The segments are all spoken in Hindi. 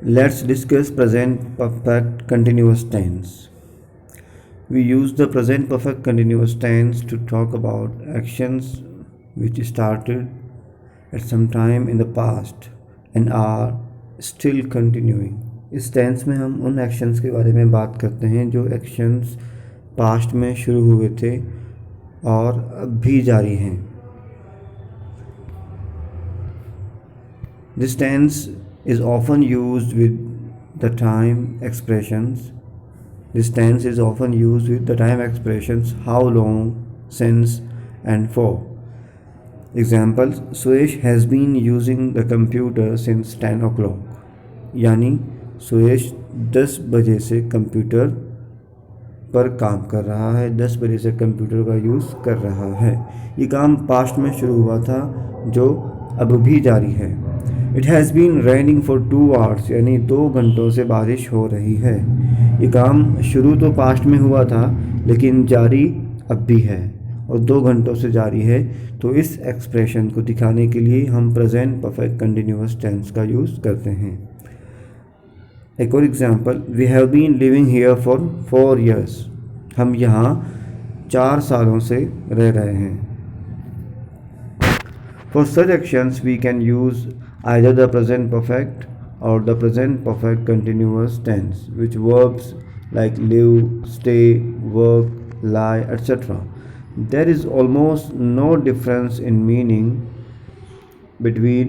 Let's discuss present perfect continuous tense. We use the present perfect continuous tense to talk about actions which started at some time in the past and are still continuing. इस टेंस में हम उन एक्शंस के बारे में बात करते हैं जो एक्शंस पास्ट में शुरू हुए थे और अब भी जारी हैं. This tense is often used with the time expressions. This tense is often used with the time expressions how long, since, and for. Examples: Suresh has been using the computer since 10 o'clock. यानी सुरेश 10 बजे से कंप्यूटर पर काम कर रहा है, 10 बजे से कंप्यूटर का यूज़ कर रहा है. ये काम पास्ट में शुरू हुआ था जो अब भी जारी है. It has been raining for 2 hours, यानी 2 घंटों से बारिश हो रही है. ये काम शुरू तो पास्ट में हुआ था लेकिन जारी अब भी है और 2 घंटों से जारी है. तो इस एक्सप्रेशन को दिखाने के लिए हम प्रेजेंट परफेक्ट कंटिन्यूअस टेंस का यूज़ करते हैं. एक और example: we have been living here for 4 years. हम यहाँ 4 सालों से रह रहे हैं. For such actions we can use either the present perfect or the present perfect continuous tense, which verbs like live, stay, work, lie, etc. There is almost no difference in meaning between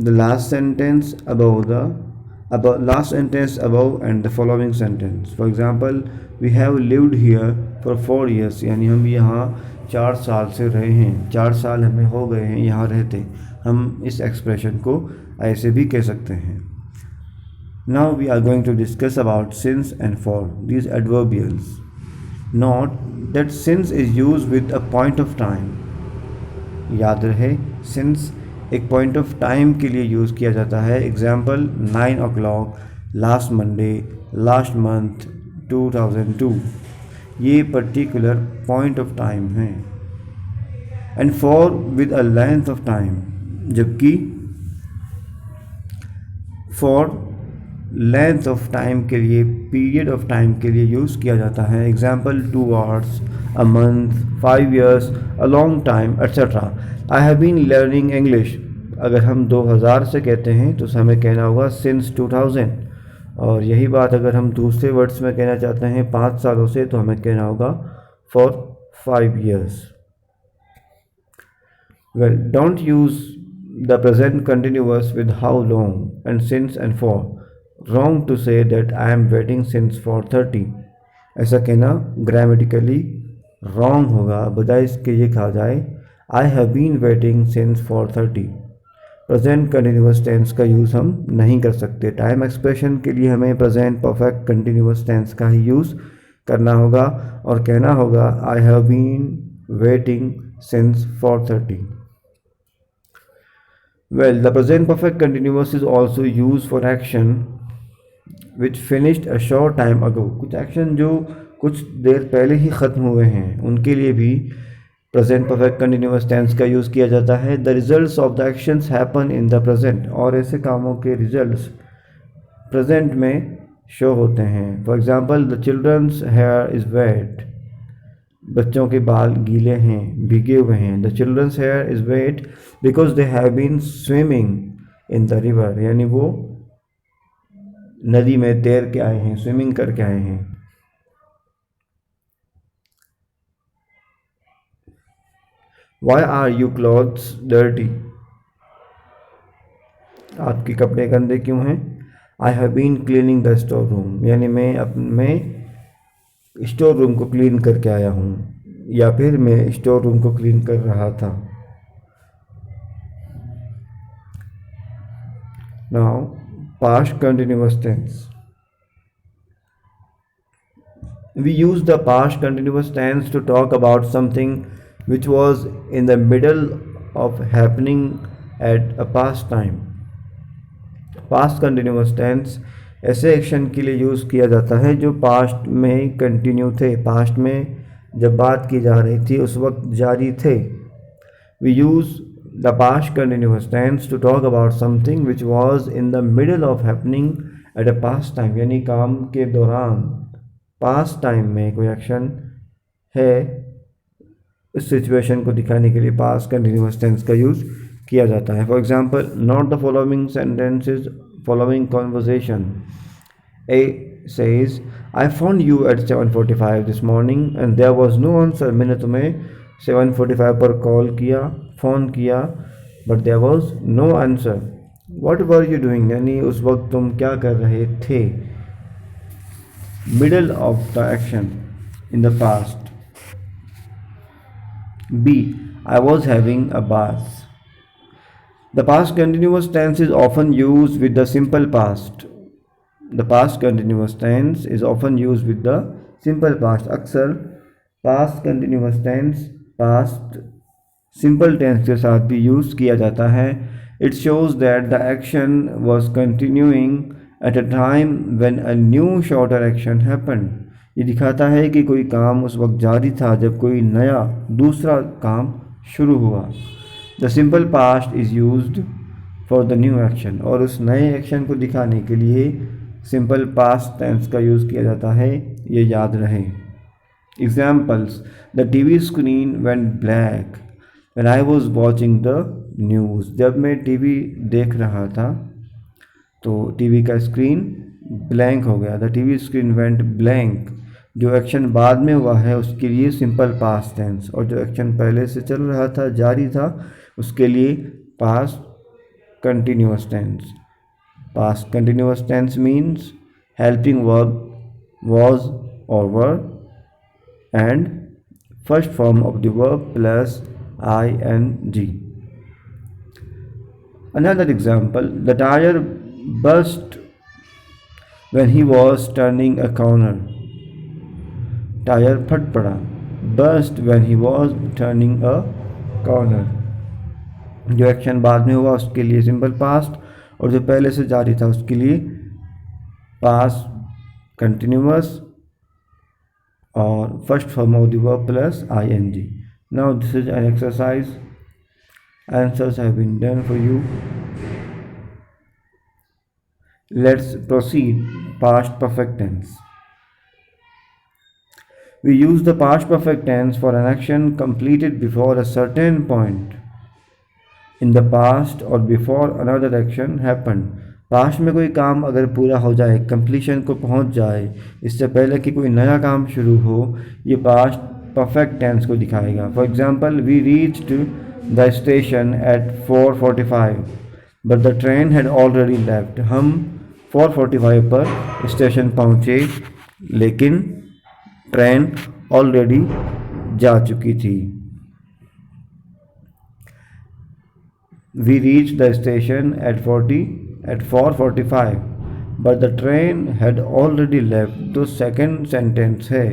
the last sentence above and the following sentence. For example, we have lived here for 4 years, यानी हम यहाँ 4 साल से रहे हैं, 4 साल हमें हो गए हैं यहाँ रहते. हम इस एक्सप्रेशन को ऐसे भी कह सकते हैं. Now we are going to discuss about since and for, these adverbials. Note that since is used with a point of time. याद रहे since एक पॉइंट ऑफ टाइम के लिए यूज़ किया जाता है. Example: 9 o'clock, last Monday, last month, 2002. ये पर्टिकुलर पॉइंट ऑफ टाइम है. And for with a length of time, जबकि फॉर लेंथ ऑफ टाइम के लिए, पीरियड ऑफ टाइम के लिए यूज़ किया जाता है. Example: 2 hours, a month, 5 years, a long time, etc. I have been learning English. अगर हम 2000 से कहते हैं तो हमें कहना होगा सिंस 2000. और यही बात अगर हम दूसरे वर्ड्स में कहना चाहते हैं 5 सालों से तो हमें कहना होगा for 5 years. Well, don't use the present continuous with how long and since and for. Wrong to say that I am waiting since for 30. ऐसा कहना ग्रामेटिकली रॉन्ग होगा. बजाय इसके ये कहा जाए I have been waiting since for 30. Present continuous tense का यूज़ हम नहीं कर सकते. टाइम एक्सप्रेशन के लिए हमें प्रेजेंट परफेक्ट कंटिन्यूअस टेंस का ही यूज़ करना होगा और कहना होगा I have been waiting since for 30. Well, the present perfect continuous is also use for action which finished a short time ago. कुछ एक्शन जो कुछ देर पहले ही ख़त्म हुए हैं उनके लिए भी प्रेजेंट परफेक्ट कंटिन्यूअस टेंस का यूज़ किया जाता है. The results of the actions happen in the present. और ऐसे कामों के रिजल्ट्स प्रेजेंट में शो होते हैं. For example: the children's hair is wet. बच्चों के बाल गीले हैं, भीगे हुए हैं. The children's hair is wet because they have been swimming in the river. यानी वो नदी में तैर के आए हैं, स्विमिंग करके आए हैं. Why are your clothes dirty? आपके कपड़े गंदे क्यों हैं? I have been cleaning the store room. यानी मैं अपने स्टोर रूम को क्लीन करके आया हूँ या फिर मैं स्टोर रूम को क्लीन कर रहा था. Now past continuous tense. We use the past continuous tense to talk about something which was in the middle of happening at a past time. Past continuous tense ऐसे एक्शन के लिए यूज़ किया जाता है जो पास्ट में कंटिन्यू थे, पास्ट में जब बात की जा रही थी उस वक्त जारी थे. We use the past continuous tense to talk about something which was in the middle of happening at a past time, यानी काम के दौरान past time में कोई एक्शन है, इस सिचुएशन को दिखाने के लिए पास्ट कंटिन्यूस टेंस का यूज़ किया जाता है. For example, not the following sentences following conversation. A says, I found you at 7:45 this morning and there was no answer. मैंने तुम्हें 7:45 पर कॉल किया, फ़ोन किया, but there was no answer. What were you doing? यानी उस वक्त तुम क्या कर रहे थे. Middle of the action in the past. B. I was having a bath. The past continuous tense is often used with the simple past. The past continuous tense is often used with the simple past. अक्सर past continuous tense past simple tense के साथ भी यूज़ किया जाता है. It shows that the action was continuing at a time when a new shorter action happened. ये दिखाता है कि कोई काम उस वक्त जारी था जब कोई नया दूसरा काम शुरू हुआ. The simple past is used for the new action. और उस नए एक्शन को दिखाने के लिए सिंपल पास्ट टेंस का यूज़ किया जाता है, ये याद रहे. Examples, the TV screen went black when I was watching the news. जब मैं टीवी देख रहा था तो टीवी का स्क्रीन ब्लैंक हो गया. The TV screen went blank. जो एक्शन बाद में हुआ है उसके लिए सिंपल पास्ट टेंस, और जो एक्शन पहले से चल रहा था, जारी था, उसके लिए past continuous tense. Past continuous tense means helping verb was or were and first form of the verb plus ing. Another example, the tire burst when he was turning a corner. Tire फट पड़ा. Burst when he was turning a corner. जो एक्शन बाद में हुआ उसके लिए सिंपल पास्ट, और जो पहले से जारी था उसके लिए पास्ट कंटिन्यूअस और first form of the verb plus ing. Now this is an exercise. Answers have been done for you. Let's proceed. Past perfect tense. We use the past perfect tense for an action completed before a certain point in the past or before another action happened. Past में कोई काम अगर पूरा हो जाए, कंप्लीशन को पहुंच जाए, इससे पहले कि कोई नया काम शुरू हो, ये पास्ट परफेक्ट टेंस को दिखाएगा. For example, we reached the station at 4:45 but the train had already left. हम 4:45 पर स्टेशन पहुंचे लेकिन ट्रेन ऑलरेडी जा चुकी थी. We reached the station at 4:45 but the train had already left. तो second sentence है.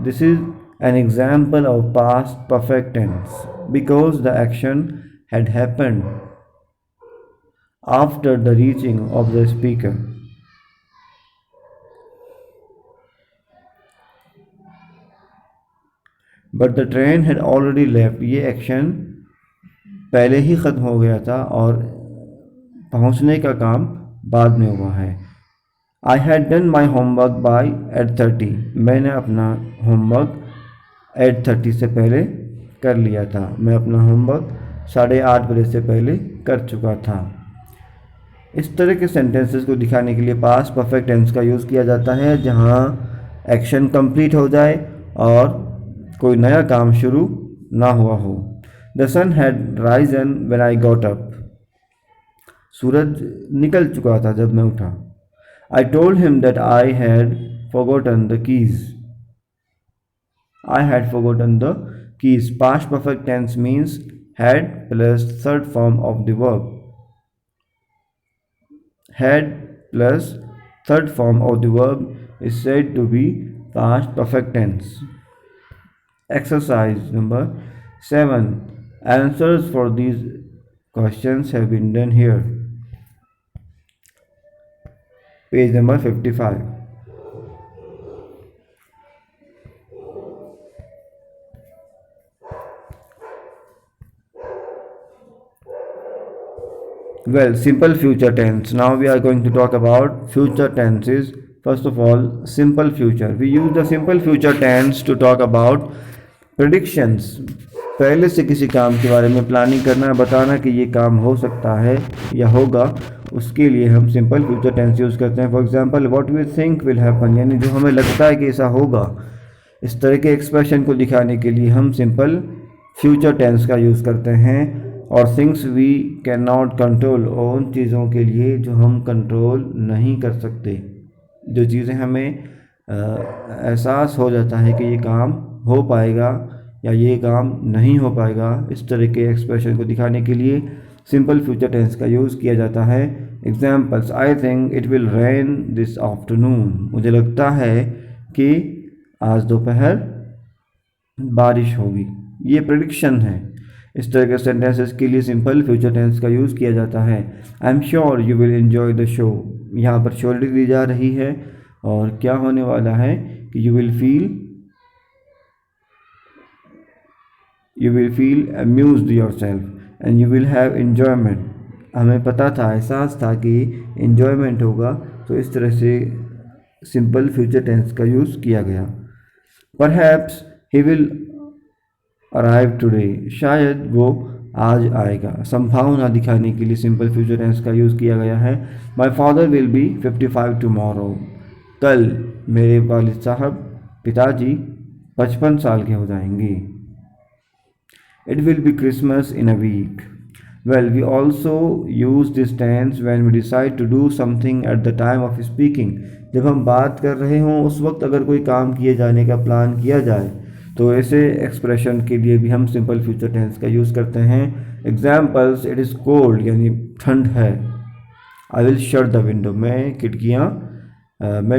This is an example of past perfect tense because the action had happened after the reaching of the speaker. But the train had already left. ये एक्शन पहले ही ख़त्म हो गया था और पहुंचने का काम बाद में हुआ है. I had done my homework by 8:30. मैंने अपना होमवर्क 8:30 से पहले कर लिया था. मैं अपना होमवर्क 8:30 बजे से पहले कर चुका था. इस तरह के सेंटेंसेस को दिखाने के लिए पास्ट परफेक्ट टेंस का यूज़ किया जाता है जहां एक्शन कंप्लीट हो जाए और कोई नया काम शुरू ना हुआ हो. The sun had risen when I got up. सूरज निकल चुका था जब मैं उठा. I told him that I had forgotten the keys. I had forgotten the keys. Past perfect tense means had plus third form of the verb. Had plus third form of the verb is said to be past perfect tense. Exercise number 7. Answers for these questions have been done here. Page number 55. Well, simple future tense. Now we are going to talk about future tenses. First of all, simple future. We use the simple future tense to talk about predictions. पहले से किसी काम के बारे में प्लानिंग करना, बताना कि ये काम हो सकता है या होगा, उसके लिए हम सिंपल फ्यूचर टेंस यूज़ करते हैं. For example, what we think will happen, यानी जो हमें लगता है कि ऐसा होगा. इस तरह के एक्सप्रेशन को दिखाने के लिए हम सिंपल फ्यूचर टेंस का यूज़ करते हैं. और things we can not control, और उन चीज़ों के लिए जो हम कंट्रोल नहीं कर सकते, जो चीज़ें हमें एहसास हो जाता है कि ये काम हो पाएगा या ये काम नहीं हो पाएगा. इस तरह के एक्सप्रेशन को दिखाने के लिए सिंपल फ्यूचर टेंस का यूज़ किया जाता है. Examples, I think it will rain this afternoon, मुझे लगता है कि आज दोपहर बारिश होगी. ये प्रेडिक्शन है. इस तरह के सेंटेंसेस के लिए सिंपल फ्यूचर टेंस का यूज़ किया जाता है. I am sure you will enjoy the show, यहाँ पर श्योरिटी दी जा रही है और क्या होने वाला है कि you will feel amused yourself and you will have enjoyment. हमें पता था, एहसास था कि एन्जॉयमेंट होगा, तो इस तरह से सिंपल फ्यूचर टेंस का यूज़ किया गया. Perhaps he will arrive today, शायद वो आज आएगा. संभावना दिखाने के लिए सिंपल फ्यूचर टेंस का यूज़ किया गया है. My father will be 55 tomorrow, कल मेरे वालिद साहब, पिताजी 55 साल के हो जाएंगे. It will be Christmas in a week. Well, we also use this tense when we decide to do something at the time of speaking. जब हम बात कर रहे हों उस वक्त अगर कोई काम किए जाने का प्लान किया जाए, तो ऐसे एक्सप्रेशन के लिए भी हम सिंपल फ्यूचर टेंस का यूज़ करते हैं. एग्जाम्पल्स, इट इज़ कोल्ड, यानी ठंड है. I will shut the window, मैं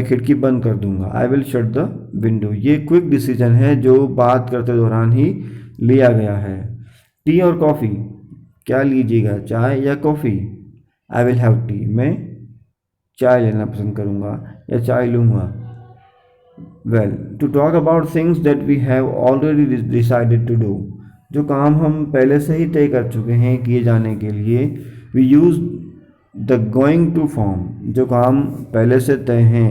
खिड़की बंद कर दूंगा. I will shut the window, ये क्विक डिसीजन है जो बात करते दौरान ही लिया गया है. टी और कॉफ़ी, क्या लीजिएगा, चाय या coffee. I will have tea, मैं चाय लेना पसंद करूँगा या चाय लूँगा. Well, to talk about things that we have already decided to do, जो काम हम पहले से ही तय कर चुके हैं किए जाने के लिए, we use the going to form. जो काम पहले से तय हैं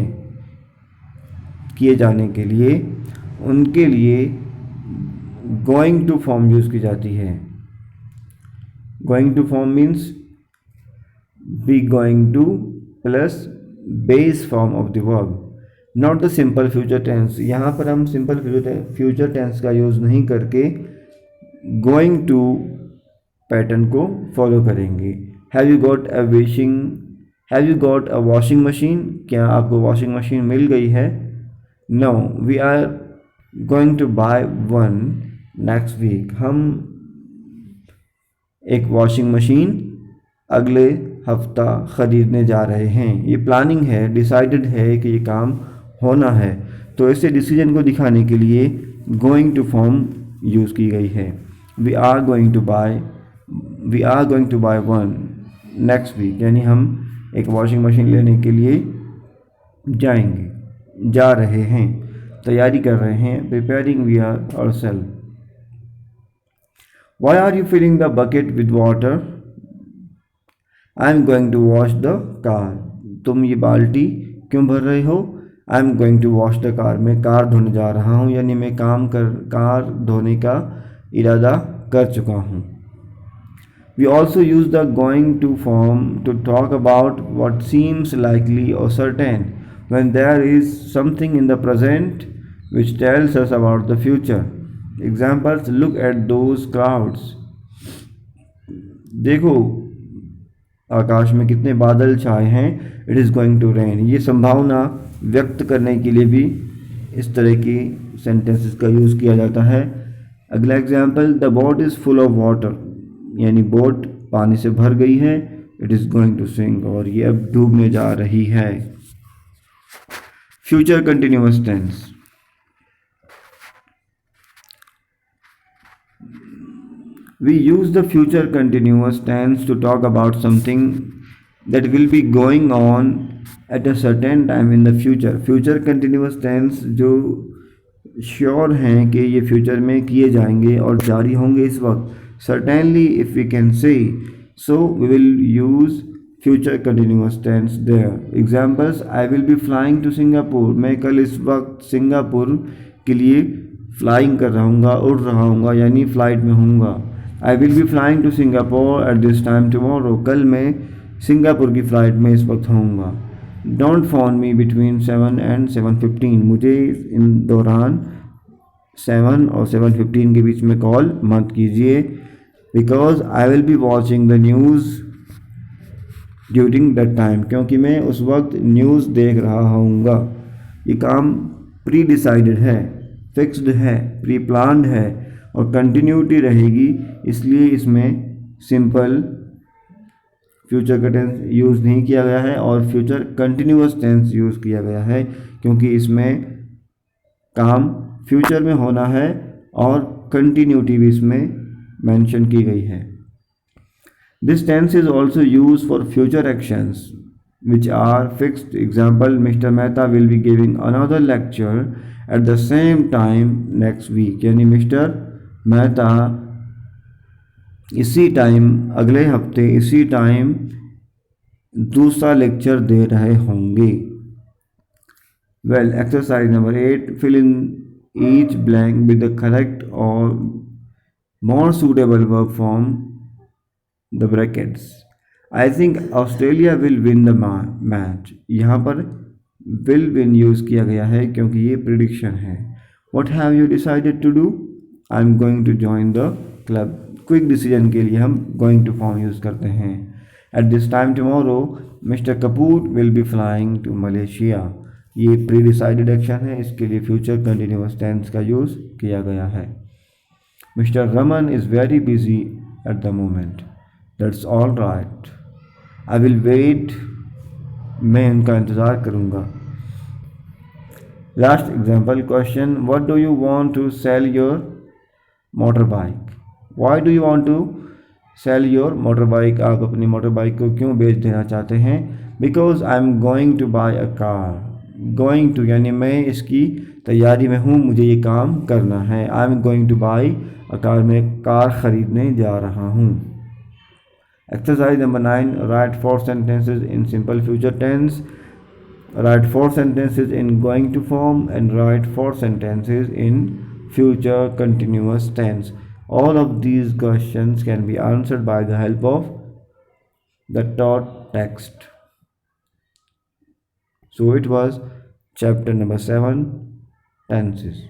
किए जाने के लिए, उनके लिए गोइंग टू फॉर्म यूज़ की जाती है. Going to form means be going to plus base form of the verb, not the simple future tense. यहाँ पर हम simple future tense का यूज़ नहीं करके going to पैटर्न को फॉलो करेंगे. Have you got a washing machine? क्या आपको वॉशिंग मशीन मिल गई है? No, we are going to buy one next week. हम एक वॉशिंग मशीन अगले हफ्ता ख़रीदने जा रहे हैं. ये प्लानिंग है, डिसाइडेड है कि ये काम होना है, तो ऐसे डिसीजन को दिखाने के लिए गोइंग टू फॉर्म यूज़ की गई है. We are going to buy one next week, यानी हम एक वॉशिंग मशीन लेने के लिए जा रहे हैं, तैयारी कर रहे हैं. Preparing we are ourself. Why are you filling the bucket with water? I am going to wash the car. तुम ये बाल्टी क्यों भर रहे हो? I am going to wash the car. मैं कार धोने जा रहा हूँ, यानी मैं कार धोने का इरादा कर चुका हूँ. We also use the going to form to talk about what seems likely or certain when there is something in the present which tells us about the future. Examples, look at those clouds. देखो आकाश में कितने बादल छाए हैं. It is going to rain, ये संभावना व्यक्त करने के लिए भी इस तरह की सेंटेंसेस का यूज़ किया जाता है. अगला example, the boat is full of water, यानी बोट पानी से भर गई है. It is going to sink, और ये अब डूबने जा रही है. Future continuous tense. We use the future continuous tense to talk about something that will be going on at a certain time in the future. Future continuous tense जो श्योर हैं कि ये फ्यूचर में किए जाएंगे और जारी होंगे इस वक्त. Certainly if we can say, So we will use future continuous tense there. Examples: I will be flying to Singapore. मैं कल इस वक्त सिंगापुर के लिए फ्लाइंग कर रहा हूँगा, उड़ रहा हूँगा, यानी फ्लाइट में हूँगा. I will be flying to Singapore at this time tomorrow. कल मैं सिंगापुर की फ़्लाइट में इस वक्त होऊंगा. Don't phone me between 7 and 7:15. मुझे इन दौरान 7 और 7:15 के बीच में कॉल मत कीजिए. Because I will be watching the news during that time. क्योंकि मैं उस वक्त न्यूज़ देख रहा होऊंगा. ये काम प्री डिसाइडेड है, फिक्स्ड है, प्री प्लान्ड है और कंटिन्यूटी रहेगी, इसलिए इसमें सिंपल फ्यूचर का टेंस यूज़ नहीं किया गया है और फ्यूचर कंटिन्यूअस टेंस यूज़ किया गया है, क्योंकि इसमें काम फ्यूचर में होना है और कंटिन्यूटी भी इसमें मेंशन की गई है. This tense is also use for future actions which are fixed. Example: Mr. Mehta will be giving another lecture at the same time next week. यानी मिस्टर मेहता इसी टाइम, अगले हफ्ते इसी टाइम दूसरा लेक्चर दे रहे होंगे. Well, exercise number 8. Fill in each blank with the correct or more suitable verb form the brackets. I think Australia will win the match. यहाँ पर will win यूज़ किया गया है क्योंकि ये प्रिडिक्शन है. What have you decided to do? I'm going to join the club. Quick decision के लिए हम going to फॉर्म यूज़ करते हैं. At this time tomorrow, Mr. Kapoor will be flying to Malaysia. ये प्री डिसाइडेड एक्शन है, इसके लिए फ्यूचर कंटिन्यूअस टेंस का यूज़ किया गया है. Mr. Raman is very busy at the moment. That's all right. I will wait. मैं उनका इंतज़ार करूँगा. Last example question: What do you want to sell your motorbike? Why do you want to sell your motorbike? आप अपनी मोटर बाइक को क्यों बेच देना चाहते हैं? Because I am going to buy a car. Going to यानी मैं इसकी तैयारी में हूँ, मुझे ये काम करना है. I am going to buy a car. मैं कार ख़रीदने जा रहा हूँ. Exercise number 9. Write 4 sentences in simple future tense. Write 4 sentences in going to form and write 4 sentences in future continuous tense. All of these questions can be answered by the help of the taught text. So it was chapter number 7, tenses.